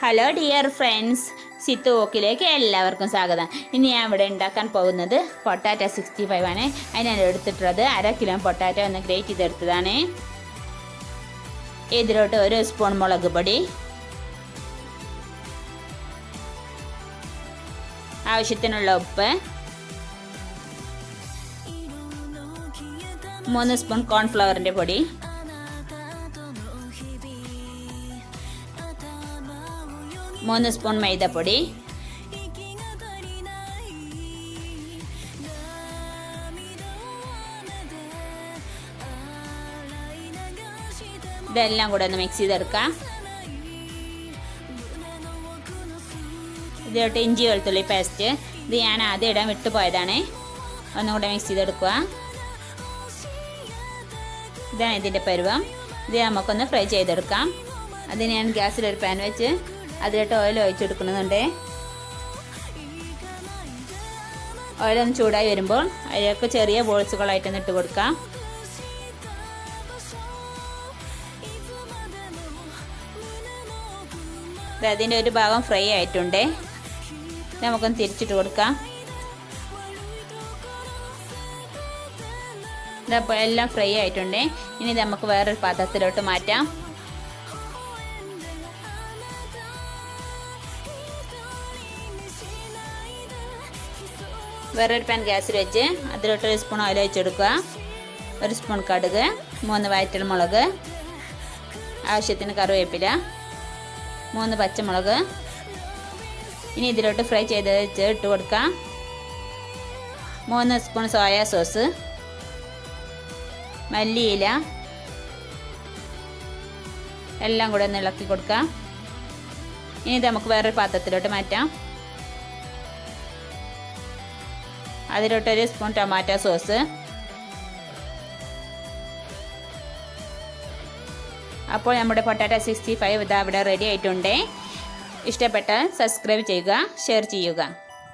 Hello dear friends, സിത്തു വോക്കിലേക്ക് എല്ലാവർക്കും സ്വാഗതം. ഇനി ഞാൻ ഇവിടെ ഉണ്ടാക്കാൻ പോകുന്നത് പൊട്ടാറ്റോ 65 ആണ്. അതിനാണ് എടുത്തിട്ടുള്ളത് 1/2 കിലോ പൊട്ടാറ്റോ ഒന്ന് ഗ്രേറ്റ് ചെയ്തെടുത്തതാണ്. ഇതിലോട്ട് 1 സ്പൂൺ മുളക് പൊടി, ആവശ്യത്തിനുള്ള ഉപ്പ്, 3 സ്പൂൺ കോൺഫ്ലവറിൻ്റെ പൊടി, 3 സ്പൂൺ മൈദപ്പൊടി, ഇതെല്ലാം കൂടെ ഒന്ന് മിക്സ് ചെയ്തെടുക്കാം. ഇതിലോട്ട് ഇഞ്ചി വെളുത്തുള്ളി പേസ്റ്റ്, ഇത് ഞാൻ ആദ്യം ഇടാൻ വിട്ടുപോയതാണ്. ഒന്നുകൂടെ മിക്സ് ചെയ്തെടുക്കുക. ഇതാണ് ഇതിൻ്റെ പരുവം. ഇത് നമുക്കൊന്ന് ഫ്രൈ ചെയ്തെടുക്കാം. അതിന് ഞാൻ ഗ്യാസിലൊരു പാൻ വെച്ച് അതിലോട്ട് ഓയിൽ ഒഴിച്ചെടുക്കുന്നുണ്ട്. ഓയിലൊന്ന് ചൂടായി വരുമ്പോൾ അതിലേക്ക് ചെറിയ ബോൾസുകളായിട്ടൊന്ന് ഇട്ട് കൊടുക്കാം. അതിൻ്റെ ഒരു ഭാഗം ഫ്രൈ ആയിട്ടുണ്ട്. നമുക്കൊന്ന് തിരിച്ചിട്ട് കൊടുക്കാം. ഇതപ്പോൾ എല്ലാം ഫ്രൈ ആയിട്ടുണ്ട്. ഇനി നമുക്ക് വേറൊരു പാത്രത്തിലോട്ട് മാറ്റാം. വേറൊരു പാൻ ഗ്യാസിൽ വെച്ച് അതിലോട്ട് 1 സ്പൂൺ ഓയിൽ ഒഴിച്ചെടുക്കുക. 1 സ്പൂൺ കടുക്, 3 വറ്റൽ മുളക്, ആവശ്യത്തിന് കറിവേപ്പില, 3 പച്ചമുളക്. ഇനി ഇതിലോട്ട് ഫ്രൈ ചെയ്ത് വെച്ച് ഇട്ട് കൊടുക്കാം. 3 സ്പൂൺ സോയാ സോസ്, മല്ലിയില, എല്ലാം കൂടെ ഒന്ന് ഇളക്കി കൊടുക്കാം. ഇനി ഇത് നമുക്ക് വേറൊരു പാത്രത്തിലോട്ട് മാറ്റാം. അതിലോട്ട് 1 സ്പൂൺ ടൊമാറ്റോ സോസ്. അപ്പോൾ നമ്മുടെ പൊട്ടാറ്റോ 65 ഇതാ ഇവിടെ റെഡി ആയിട്ടുണ്ട്. ഇഷ്ടപ്പെട്ടാൽ സബ്സ്ക്രൈബ് ചെയ്യുക, ഷെയർ ചെയ്യുക.